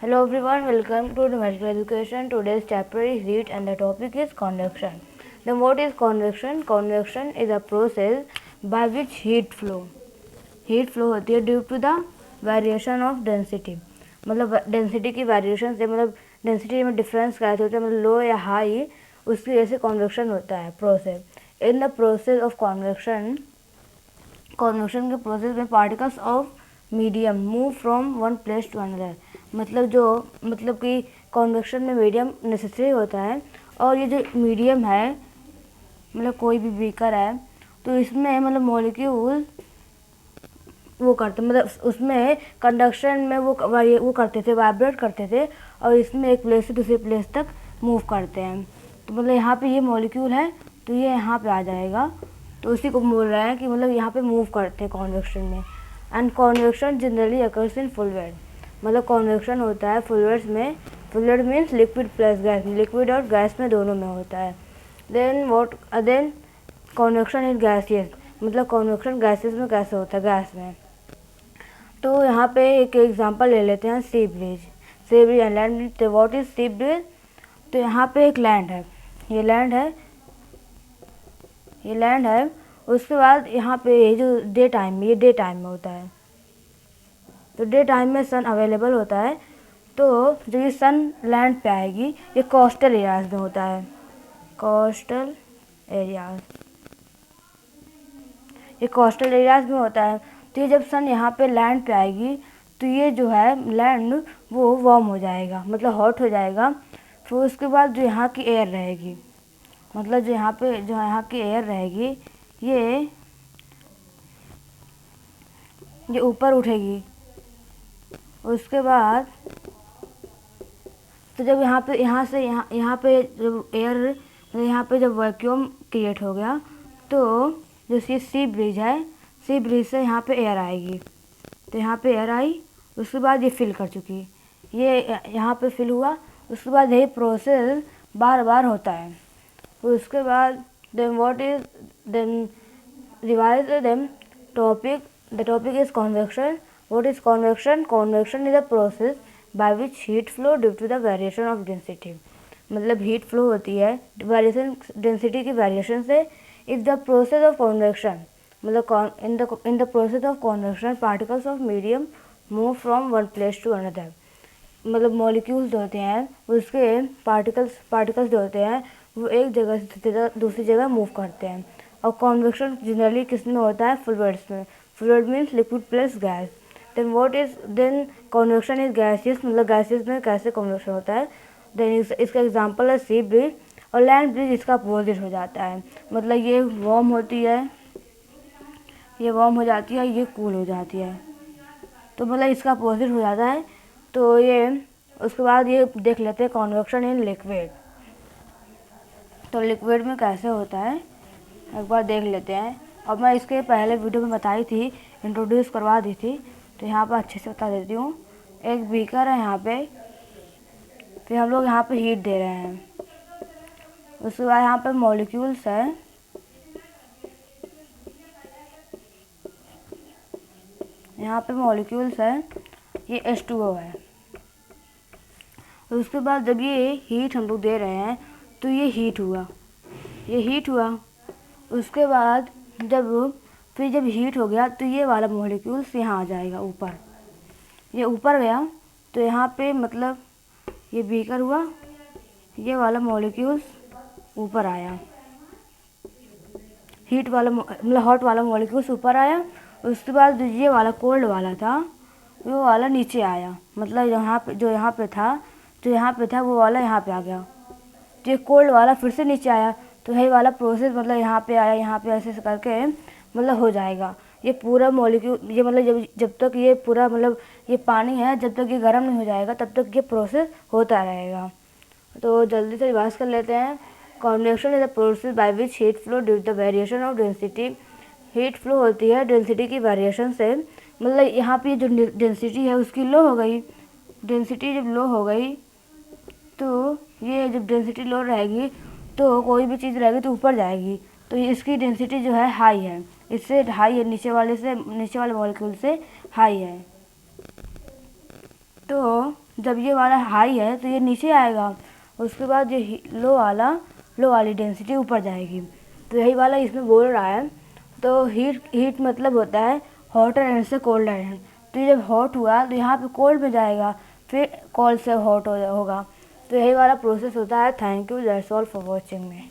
Hello everyone, welcome to Numerical Education. Today's chapter is heat and the topic is convection. Then what is convection? Convection is a process by which heat flow. Heat flow होती है due to the variation of density, मतलब density की variation से, मतलब density में difference कैसे होता है, मतलब लो या हाई, उसकी वजह से कॉन्वेक्शन होता है process. In the process of convection, convection के प्रोसेस में particles of medium move from one place to another, मतलब कि कॉन्वेक्शन में मीडियम नेसेसरी होता है. और ये जो मीडियम है, मतलब कोई भी बीकर है, तो इसमें मतलब मॉलिक्यूल वो करते, मतलब उसमें कंडक्शन में वो करते थे, वाइब्रेट करते थे, और इसमें एक प्लेस से दूसरे प्लेस तक मूव करते हैं. तो मतलब यहाँ पे ये मॉलिक्यूल है तो ये यहाँ पे आ जाएगा, तो उसी को बोल रहे हैं कि मतलब यहाँ पे मूव करते हैं कॉन्वेक्शन में. And convection generally occurs in fluid, मतलब कॉन्वेक्शन होता है फ्लूइड्स में. Fluid means liquid plus gas, liquid और गैस में दोनों में होता है. देन कॉन्वेक्शन इन गैसियस, मतलब कॉन्वेक्शन गैसेस में कैसे होता है, गैस में. तो यहाँ पे एक एग्जांपल ले लेते हैं, सी ब्रिज एंड लैंड ब्रिज. तो व्हाट इज सी ब्रिज? तो यहाँ पे एक लैंड है, ये लैंड है. उसके बाद यहाँ पे ये जो डे टाइम में होता है. तो डे टाइम में सन अवेलेबल होता है. तो जो ये सन लैंड पे आएगी, ये कोस्टल एरियाज में होता है, कोस्टल एरियाज में होता है. तो ये जब सन यहाँ पे लैंड पे आएगी, तो ये जो है लैंड वो वार्म हो जाएगा, मतलब हॉट हो जाएगा. फिर उसके बाद जो यहाँ की एयर रहेगी, मतलब जो यहाँ की एयर रहेगी, ये ऊपर उठेगी. उसके बाद तो जब यहाँ पे जब एयर, मतलब यहाँ पे जब वैक्यूम क्रिएट हो गया, तो जो ये सी ब्रिज है, सी ब्रिज से यहाँ पे एयर आएगी. तो यहाँ पे एयर आई, उसके बाद ये फिल कर चुकी, ये यहाँ पे फिल हुआ. उसके बाद यही प्रोसेस बार बार होता है. उसके बाद revise topic. The topic is convection. What is convection? Convection is a process by which heat flow due to the variation of density, मतलब हीट फ्लो होती है वेरिएशन, डेंसिटी की वेरिएशन से. If the process of convection, मतलब in the process of convection particles of medium move from one place to another, मतलब molecules जो होते हैं उसके पार्टिकल्स जो होते हैं वो एक जगह से दूसरी जगह मूव करते हैं. और कॉन्वेक्शन जनरली किस में होता है? फ्लूइड्स में. Fluid means liquid plus gas. Then convection is gaseous, मतलब गैसियस में कैसे कॉन्वेक्शन होता है. देन इसका एग्जांपल है सी ब्रिज. और लैंड ब्रिज इसका अपोजिट हो जाता है, मतलब ये वार्म होती है, ये वार्म हो जाती है, ये कूल हो जाती है. तो मतलब इसका अपोजिट हो जाता है. तो ये उसके बाद ये देख लेते हैं कॉन्वेक्शन इन लिक्विड. तो लिक्विड में कैसे होता है एक बार देख लेते हैं. और मैं इसके पहले वीडियो में बताई थी, इंट्रोड्यूस करवा दी थी, तो यहाँ पर अच्छे से बता देती हूँ. एक बीकर है यहाँ पे, फिर हम लोग यहाँ पे हीट दे रहे हैं. उसके बाद यहाँ पे मॉलिक्यूल्स है, ये H2O है. उसके बाद जब ये हीट हम लोग दे रहे हैं, तो ये हीट हुआ. उसके बाद जब हीट हो गया, तो ये वाला मॉलिक्यूल्स यहाँ आ जाएगा ऊपर. ये ऊपर गया, तो यहाँ पे मतलब ये बीकर हुआ, ये वाला मॉलिक्यूल्स ऊपर आया, हीट वाला मतलब हॉट वाला मॉलिक्यूल्स ऊपर आया. उसके बाद ये वाला कोल्ड वाला था, वो वाला नीचे आया, मतलब जो यहाँ पे था वो वाला यहाँ पे आ गया. ये कोल्ड वाला फिर से नीचे आया. तो यही वाला प्रोसेस, मतलब यहाँ पे आया, यहाँ पे ऐसे करके मतलब हो जाएगा. ये पूरा मॉलिक्यूल, ये मतलब जब तक ये पूरा, मतलब ये पानी है, जब तक ये गर्म नहीं हो जाएगा तब तक ये प्रोसेस होता रहेगा. तो जल्दी से रिवाइज कर लेते हैं. Convection is the process by which heat flow due to the variation of density. Heat flow होती है डेंसिटी की वेरिएशन से, मतलब यहाँ पे जो डेंसिटी है उसकी लो हो गई. डेंसिटी जब लो हो गई, तो ये जब डेंसिटी लो रहेगी, तो कोई भी चीज़ रहेगी तो ऊपर जाएगी. तो इसकी डेंसिटी जो है हाई है, इससे हाई है, नीचे वाले मॉलिक्यूल से हाई है. तो जब ये वाला हाई है तो ये नीचे आएगा, उसके बाद ये लो वाली डेंसिटी ऊपर जाएगी। तो यही वाला इसमें बोल रहा है। तो हीट मतलब होता है हॉटर एंड से कोल्ड एंड। तो ये जब हॉट हुआ तो यहाँ पे कोल्ड में जाएगा, फिर कोल्ड से हॉट होगा। तो यही वाला प्रोसेस होता है। Thank you, that's all for watching me.